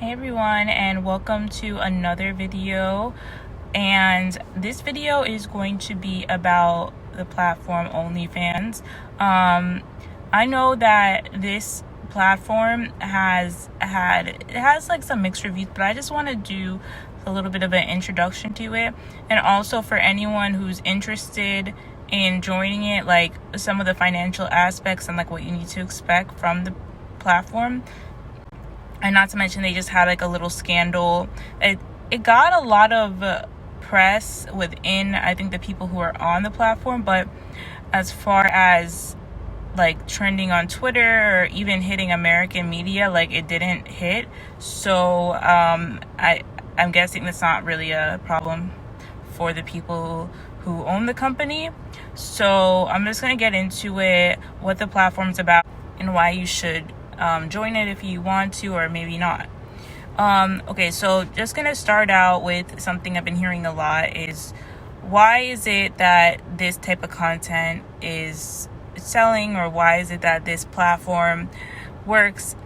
Hey everyone, and welcome to another video. And this video is going to be about the platform OnlyFans. I know that this platform has like some mixed reviews, but I just want to do a little bit of an introduction to it, and also for anyone who's interested in joining it, like some of the financial aspects and like what you need to expect from the platform. And not to mention, they just had like a little scandal. It got a lot of press within, I think, the people who are on the platform. But as far as like trending on Twitter or even hitting American media, like it didn't hit. So I'm guessing that's not really a problem for the people who own the company. So I'm just going to get into it, what the platform's about, and why you should join it if you want to, or maybe not. Okay, so just gonna start out with something I've been hearing a lot is, why is it that this type of content is selling, or why is it that this platform works?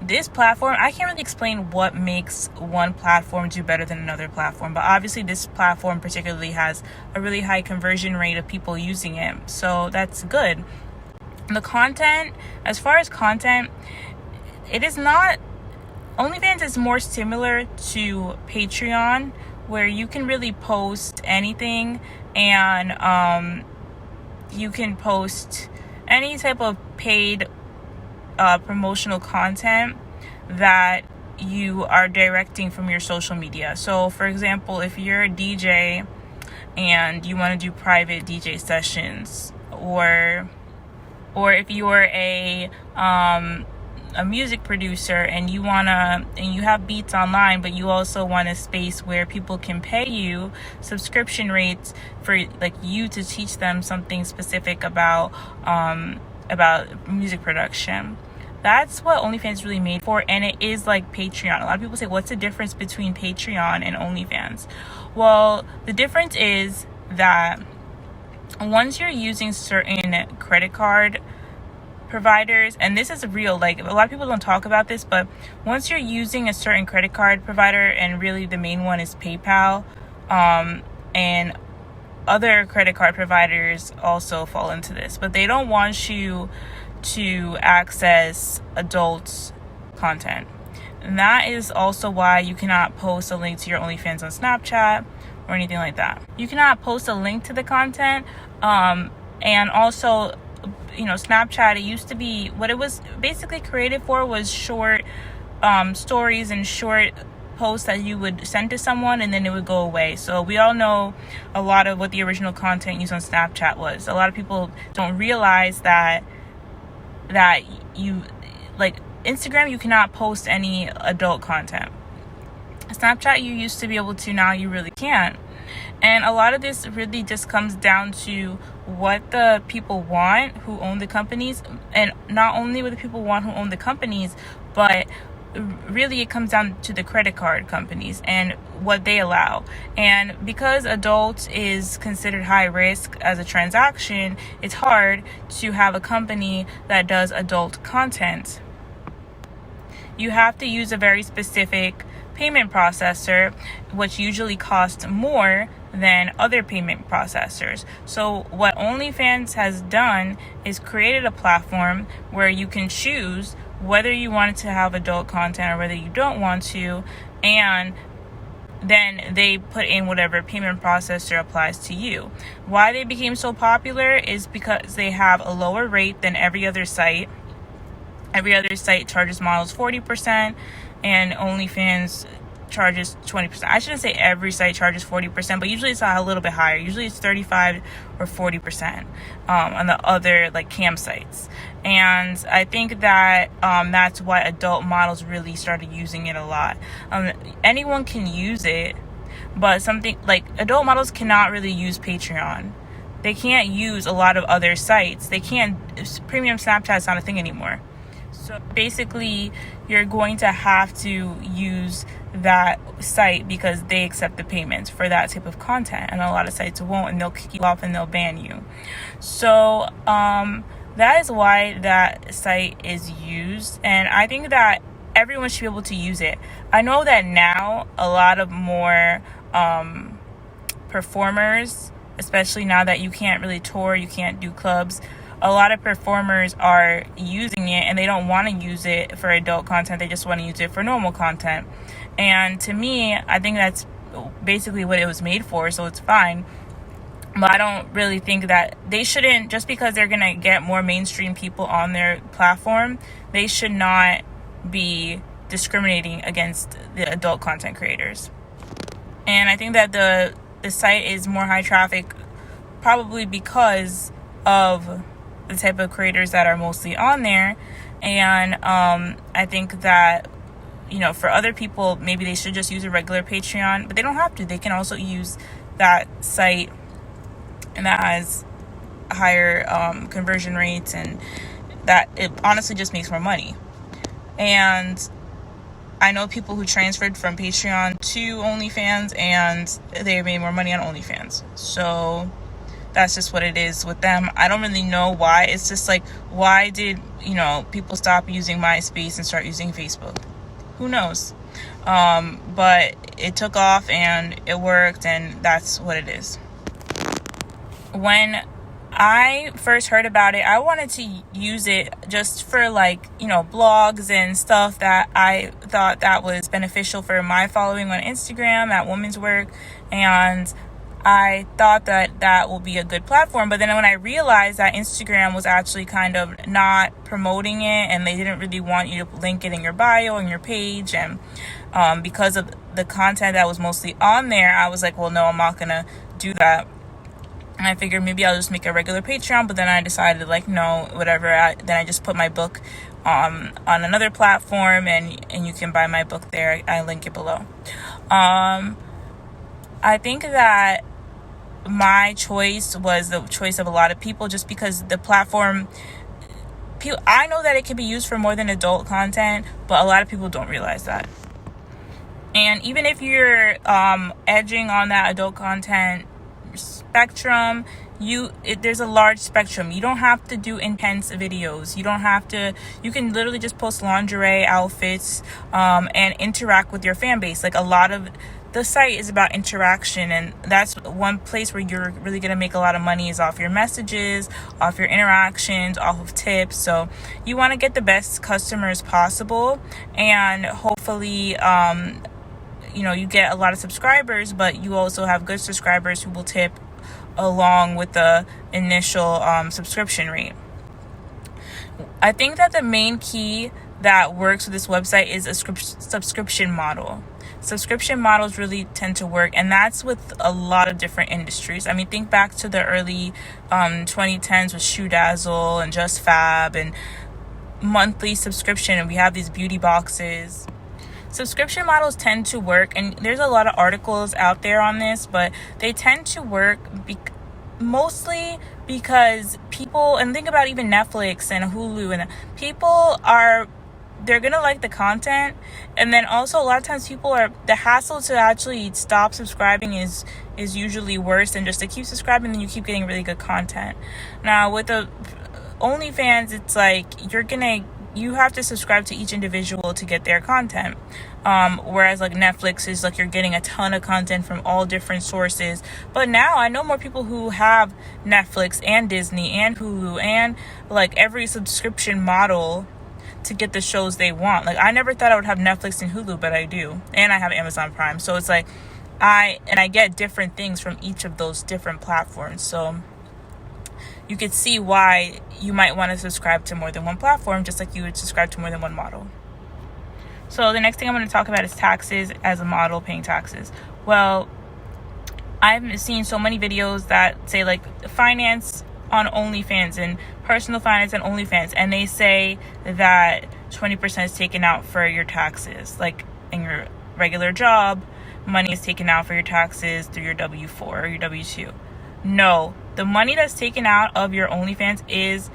This platform, I can't really explain what makes one platform do better than another platform, but obviously this platform particularly has a really high conversion rate of people using it, so that's good. The content, as far as content, it is not, OnlyFans is more similar to Patreon, where you can really post anything, and you can post any type of paid promotional content that you are directing from your social media. So for example, if you're a DJ and you want to do private DJ sessions, or if you're a music producer and you have beats online, but you also want a space where people can pay you subscription rates for like you to teach them something specific about music production. That's what OnlyFans is really made for, and it is like Patreon. A lot of people say, what's the difference between Patreon and OnlyFans? Well, the difference is that once you're using certain credit card providers, and this is real, like a lot of people don't talk about this, but once you're using a certain credit card provider, and really the main one is PayPal, and other credit card providers also fall into this, but they don't want you to access adult content. And that is also why you cannot post a link to your OnlyFans on Snapchat or anything like that. You cannot post a link to the content, and also, you know, Snapchat, it used to be, what it was basically created for was short stories and short posts that you would send to someone and then it would go away. So we all know a lot of what the original content used on Snapchat was. A lot of people don't realize that you, like Instagram, you cannot post any adult content. Snapchat, you used to be able to, now you really can't. And a lot of this really just comes down to what the people want who own the companies, and not only what the people want who own the companies, but really it comes down to the credit card companies and what they allow. And because adult is considered high risk as a transaction, it's hard to have a company that does adult content. You have to use a very specific payment processor, which usually costs more than other payment processors. So what OnlyFans has done is created a platform where you can choose whether you want to have adult content or whether you don't want to, and then they put in whatever payment processor applies to you. Why they became so popular is because they have a lower rate than every other site. Every other site charges models 40%, and OnlyFans charges 20%. I shouldn't say every site charges 40%, but usually it's a little bit higher. Usually it's 35 or 40% on the other like cam sites. And I think that that's why adult models really started using it a lot. Anyone can use it, but something like adult models cannot really use Patreon. They can't use a lot of other sites. They can't. Premium Snapchat is not a thing anymore. So basically, you're going to have to use that site because they accept the payments for that type of content, and a lot of sites won't, and they'll kick you off and they'll ban you. So that is why that site is used, and I think that everyone should be able to use it. I know that now a lot of more performers, especially now that you can't really tour, you can't do clubs, a lot of performers are using it, and they don't want to use it for adult content. They just want to use it for normal content. And to me, I think that's basically what it was made for, so it's fine. But I don't really think that they shouldn't, just because they're going to get more mainstream people on their platform, they should not be discriminating against the adult content creators. And I think that the site is more high traffic probably because of the type of creators that are mostly on there. And I think that, you know, for other people, maybe they should just use a regular Patreon, but they don't have to. They can also use that site, and that has higher conversion rates, and that it honestly just makes more money. And I know people who transferred from Patreon to OnlyFans, and they made more money on OnlyFans. So that's just what it is with them. I don't really know why. It's just like, why did, you know, people stop using MySpace and start using Facebook? Who knows? But it took off and it worked, and that's what it is. When I first heard about it, I wanted to use it just for, like, you know, blogs and stuff that I thought that was beneficial for my following on Instagram at Women's Work, and I thought that that will be a good platform. But then when I realized that Instagram was actually kind of not promoting it, and they didn't really want you to link it in your bio and your page, and because of the content that was mostly on there, I was like, well, no, I'm not gonna do that. And I figured maybe I'll just make a regular Patreon, but then I decided, like, no, whatever. Then I just put my book on another platform, and you can buy my book there. I link it below. I think that my choice was the choice of a lot of people, just because the platform, I know that it can be used for more than adult content, but a lot of people don't realize that. And even if you're edging on that adult content spectrum, there's a large spectrum. You don't have to do intense videos. You can literally just post lingerie outfits and interact with your fan base. Like, a lot of the site is about interaction, and that's one place where you're really going to make a lot of money, is off your messages, off your interactions, off of tips. So you want to get the best customers possible, and hopefully you know, you get a lot of subscribers, but you also have good subscribers who will tip along with the initial subscription rate. I think that the main key that works with this website is a subscription model. Subscription models really tend to work, and that's with a lot of different industries. I mean, think back to the early 2010s with Shoe Dazzle and Just Fab and monthly subscription, and we have these beauty boxes. Subscription models tend to work, and there's a lot of articles out there on this, but they tend to work mostly because people, and think about even Netflix and Hulu, and people they're gonna like the content, and then also a lot of times the hassle to actually stop subscribing is usually worse than just to keep subscribing, then you keep getting really good content. Now with the OnlyFans, it's like you have to subscribe to each individual to get their content. Whereas like Netflix is like you're getting a ton of content from all different sources. But now I know more people who have Netflix and Disney and Hulu and like every subscription model to get the shows they want. Like, I never thought I would have Netflix and Hulu, but I do. And I have Amazon Prime. So it's like I get different things from each of those different platforms. So you could see why you might want to subscribe to more than one platform, just like you would subscribe to more than one model. So the next thing I'm going to talk about is taxes as a model paying taxes. Well, I've seen so many videos that say like finance on OnlyFans and personal finance on OnlyFans, and they say that 20% is taken out for your taxes. Like in your regular job, money is taken out for your taxes through your W-4 or your W-2. No, the money that's taken out of your OnlyFans is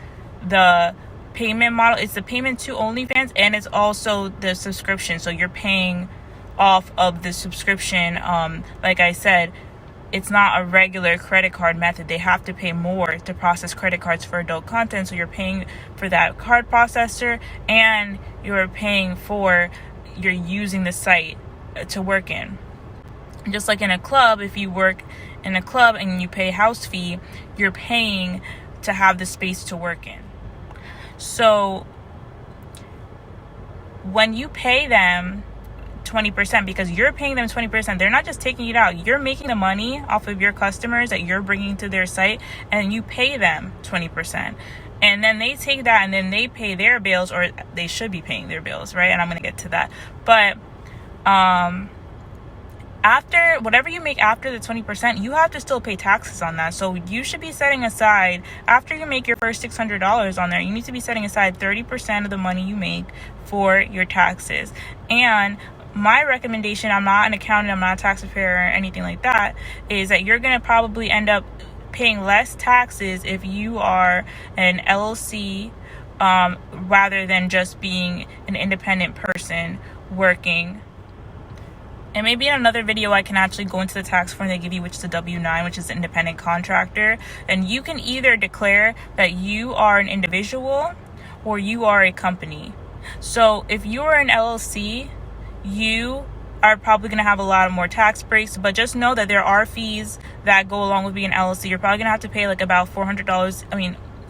the payment model. It's the payment to OnlyFans, and it's also the subscription. So you're paying off of the subscription. Like I said, it's not a regular credit card method. They have to pay more to process credit cards for adult content. So you're paying for that card processor, and you're using the site to work in. Just like in a club, if you work in a club and you pay house fee, you're paying to have the space to work in. So when you pay them 20%, because you're paying them 20%, they're not just taking it out. You're making the money off of your customers that you're bringing to their site, and you pay them 20%. And then they take that and then they pay their bills, or they should be paying their bills, right? And I'm going to get to that. But after whatever you make after the 20%, you have to still pay taxes on that. So you should be setting aside, after you make your first $600 on there, you need to be setting aside 30% of the money you make for your taxes. And my recommendation, I'm not an accountant, I'm not a tax preparer or anything like that, is that you're going to probably end up paying less taxes if you are an LLC rather than just being an independent person working. And maybe in another video, I can actually go into the tax form they give you, which is a W-9, which is an independent contractor. And you can either declare that you are an individual or you are a company. So if you are an LLC, you are probably going to have a lot of more tax breaks, but just know that there are fees that go along with being an LLC. You're probably going to have to pay like about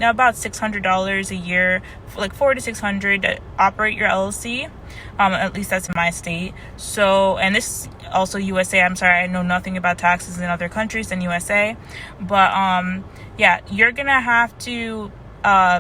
about $600 a year, like $400 to $600 to operate your LLC. At least that's in my state. So, and this also USA. I'm sorry, I know nothing about taxes in other countries than USA. But yeah, you're gonna have to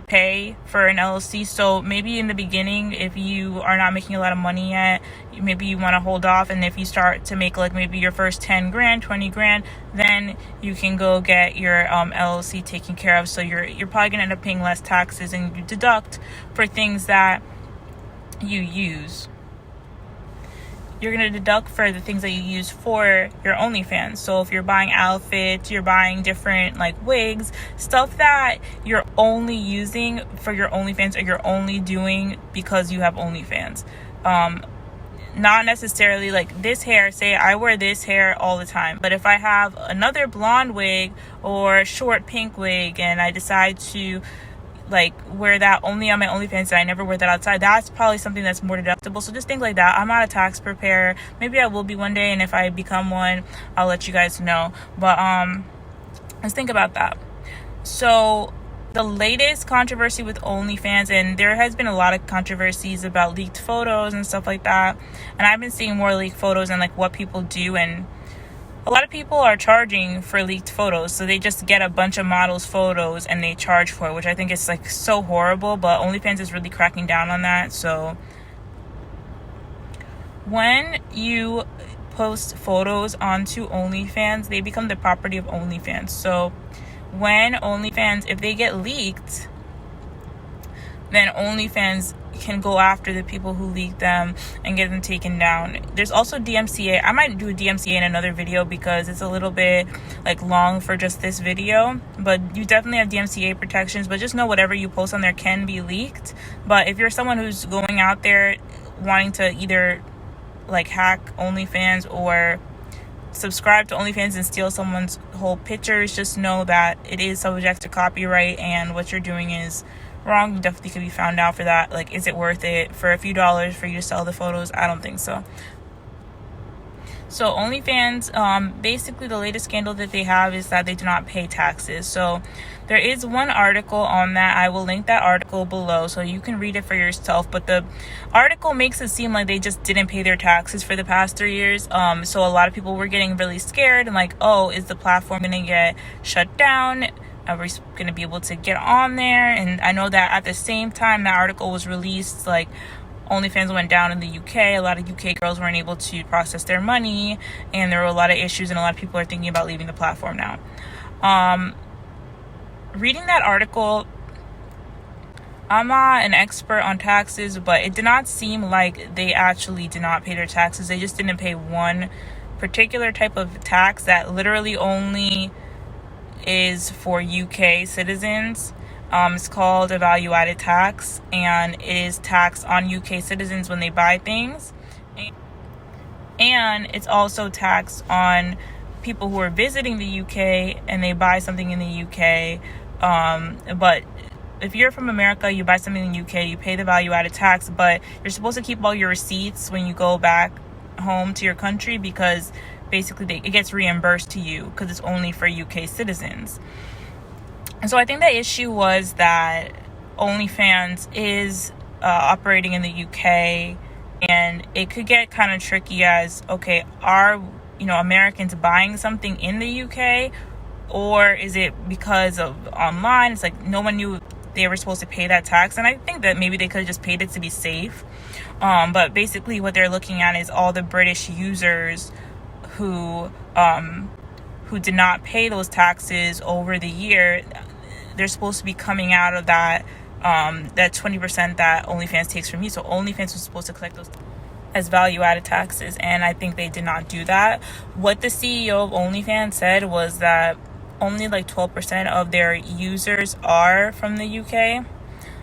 pay for an LLC. So maybe in the beginning, if you are not making a lot of money yet, maybe you want to hold off. And if you start to make like maybe your first 10 grand, 20 grand, then you can go get your LLC taken care of. So you're probably gonna end up paying less taxes, and you deduct for things that you use. You're going to deduct for the things that you use for your OnlyFans. So if you're buying outfits, you're buying different like wigs, stuff that you're only using for your OnlyFans, or you're only doing because you have OnlyFans. Not necessarily like this hair, say I wear this hair all the time, but if I have another blonde wig or short pink wig and I decide to like wear that only on my OnlyFans and I never wear that outside, that's probably something that's more deductible. So just think like that. I'm not a tax preparer. Maybe I will be one day, and if I become one, I'll let you guys know. But let's think about that. So the latest controversy with OnlyFans, and there has been a lot of controversies about leaked photos and stuff like that, and I've been seeing more leaked photos and like what people do, and a lot of people are charging for leaked photos. So they just get a bunch of models' photos and they charge for it, which I think is like so horrible. But OnlyFans is really cracking down on that. So when you post photos onto OnlyFans, they become the property of OnlyFans. So when OnlyFans, if they get leaked, then OnlyFans can go after the people who leaked them and get them taken down. There's also DMCA. I might do a DMCA in another video because it's a little bit like long for just this video, but you definitely have DMCA protections. But just know whatever you post on there can be leaked. But if you're someone who's going out there wanting to either like hack OnlyFans or subscribe to OnlyFans and steal someone's whole pictures, just know that it is subject to copyright, and what you're doing is wrong. You definitely could be found out for that. Like, is it worth it for a few dollars for you to sell the photos? I don't think so. So OnlyFans, basically the latest scandal that they have is that they do not pay taxes. So there is one article on that. I will link that article below so you can read it for yourself. But the article makes it seem like they just didn't pay their taxes for the past 3 years. So a lot of people were getting really scared and like, oh, is the platform going to get shut down? Are we going to be able to get on there? And I know that at the same time that article was released, like OnlyFans went down in the UK. A lot of UK girls weren't able to process their money, and there were a lot of issues, and a lot of people are thinking about leaving the platform now. Reading that article, I'm not an expert on taxes, but it did not seem like they actually did not pay their taxes. They just didn't pay one particular type of tax that literally only is for UK citizens. It's called a value-added tax, and it is taxed on UK citizens when they buy things. And it's also taxed on people who are visiting the UK and they buy something in the UK, but if you're from America, you buy something in the UK, you pay the value-added tax, but you're supposed to keep all your receipts when you go back home to your country, because basically it gets reimbursed to you because it's only for UK citizens. And so I think the issue was that OnlyFans is operating in the UK, and it could get kind of tricky as, okay, are Americans buying something in the UK, or is it because of online? It's like no one knew they were supposed to pay that tax, and I think that maybe they could have just paid it to be safe. But basically what they're looking at is all the British users who did not pay those taxes over the year. They're supposed to be coming out of that 20% that OnlyFans takes from you. So OnlyFans was supposed to collect those as value-added taxes, and I think they did not do that. What the CEO of OnlyFans said was that only like 12% of their users are from the UK.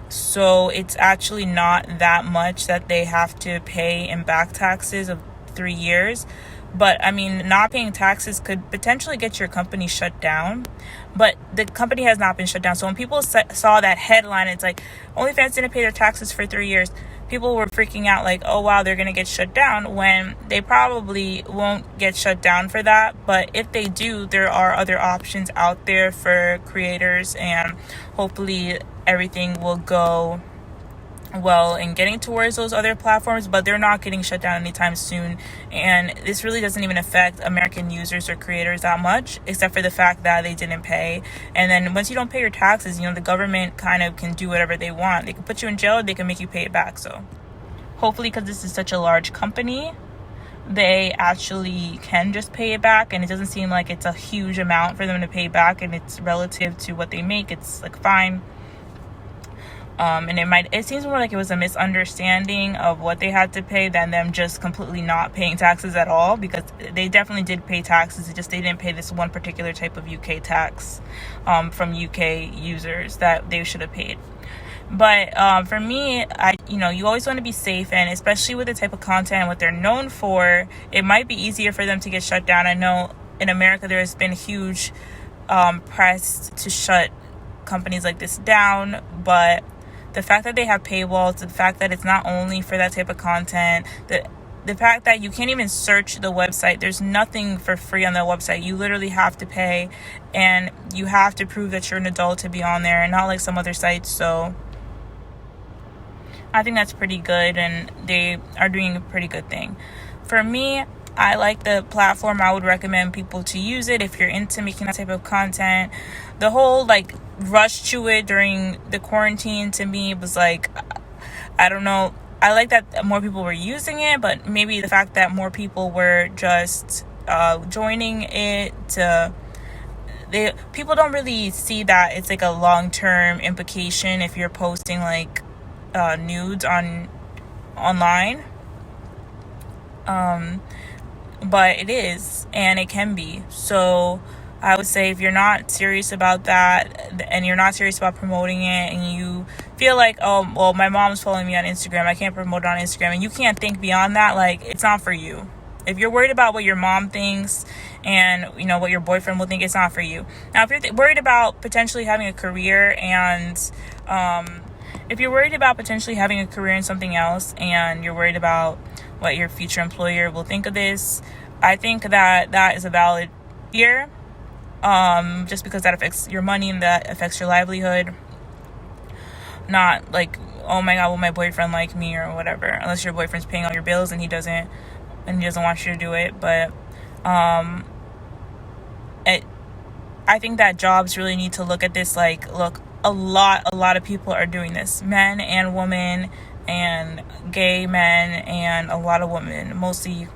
So it's actually not that much that they have to pay in back taxes of 3 years. But I mean, not paying taxes could potentially get your company shut down. But the company has not been shut down. So when people saw that headline, it's like OnlyFans didn't pay their taxes for 3 years, people were freaking out like, oh wow, they're going to get shut down, when they probably won't get shut down for that. But if they do, there are other options out there for creators, and hopefully everything will go well in getting towards those other platforms, but they're not getting shut down anytime soon. And this really doesn't even affect American users or creators that much, except for the fact that they didn't pay. And then once you don't pay your taxes, the government kind of can do whatever they want. They can put you in jail, they can make you pay it back. So hopefully, because this is such a large company, they actually can just pay it back, and it doesn't seem like it's a huge amount for them to pay back, and it's relative to what they make. It's like fine. And it seems more like it was a misunderstanding of what they had to pay than them just completely not paying taxes at all, because they definitely did pay taxes. It's just they didn't pay this one particular type of UK tax from UK users that they should have paid. But for me, you always want to be safe, and especially with the type of content and what they're known for, it might be easier for them to get shut down. I know in America there has been huge press to shut companies like this down, but the fact that they have paywalls, the fact that it's not only for that type of content, the fact that you can't even search the website, there's nothing for free on the website. You literally have to pay, and you have to prove that you're an adult to be on there, and not like some other sites. So I think that's pretty good, and they are doing a pretty good thing. For me, I like the platform. I would recommend people to use it if you're into making that type of content. The whole rush to it during the quarantine, to me, was like, I don't know. I like that more people were using it, but maybe the fact that more people were just joining it, people don't really see that it's like a long-term implication if you're posting nudes online. But it is, and it can be. So I would say if you're not serious about that, and you're not serious about promoting it, and you feel like, oh, well, my mom's following me on Instagram, I can't promote it on Instagram, and you can't think beyond that, it's not for you. If you're worried about what your mom thinks and what your boyfriend will think, it's not for you. Now, if you're worried about potentially having a career, and if you're worried about potentially having a career in something else, and you're worried about what your future employer will think of this, I think that is a valid fear, just because that affects your money and that affects your livelihood. Not like, oh my god, will my boyfriend like me or whatever, unless your boyfriend's paying all your bills and he doesn't want you to do it. But I think that jobs really need to look at this look, a lot of people are doing this, men and women, and gay men, and a lot of women, mostly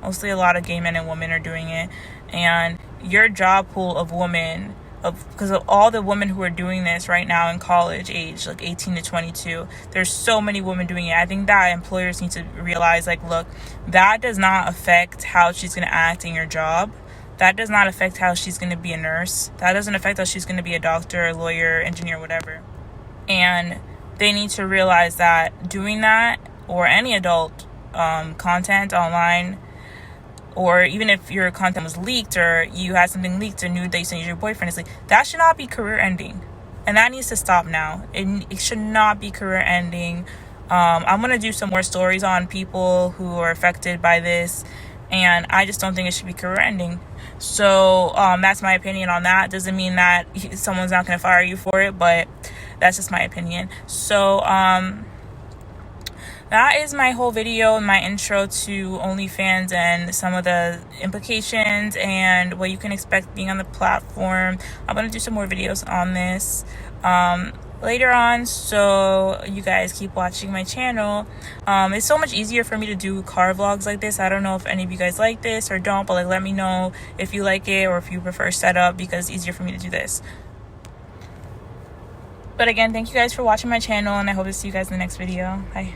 a lot of gay men and women are doing it. And your job pool of women, because of all the women who are doing this right now in college age, 18 to 22, there's so many women doing it. I think that employers need to realize, look, that does not affect how she's going to act in your job. That does not affect how she's going to be a nurse. That doesn't affect how she's going to be a doctor, a lawyer, engineer, whatever. And they need to realize that doing that, or any adult content online, or even if your content was leaked or you had something leaked or nude that you sent to your boyfriend, it's like, that should not be career ending. And that needs to stop now. It should not be career ending. I'm going to do some more stories on people who are affected by this, and I just don't think it should be career ending. So that's my opinion on that. Doesn't mean that someone's not going to fire you for it, but that's just my opinion. So that is my whole video and my intro to OnlyFans and some of the implications and what you can expect being on the platform. I'm going to do some more videos on this later on, so you guys keep watching my channel. It's so much easier for me to do car vlogs like this. I don't know if any of you guys like this or don't, but like, let me know if you like it or if you prefer setup, because it's easier for me to do this. But again, thank you guys for watching my channel, and I hope to see you guys in the next video. Bye.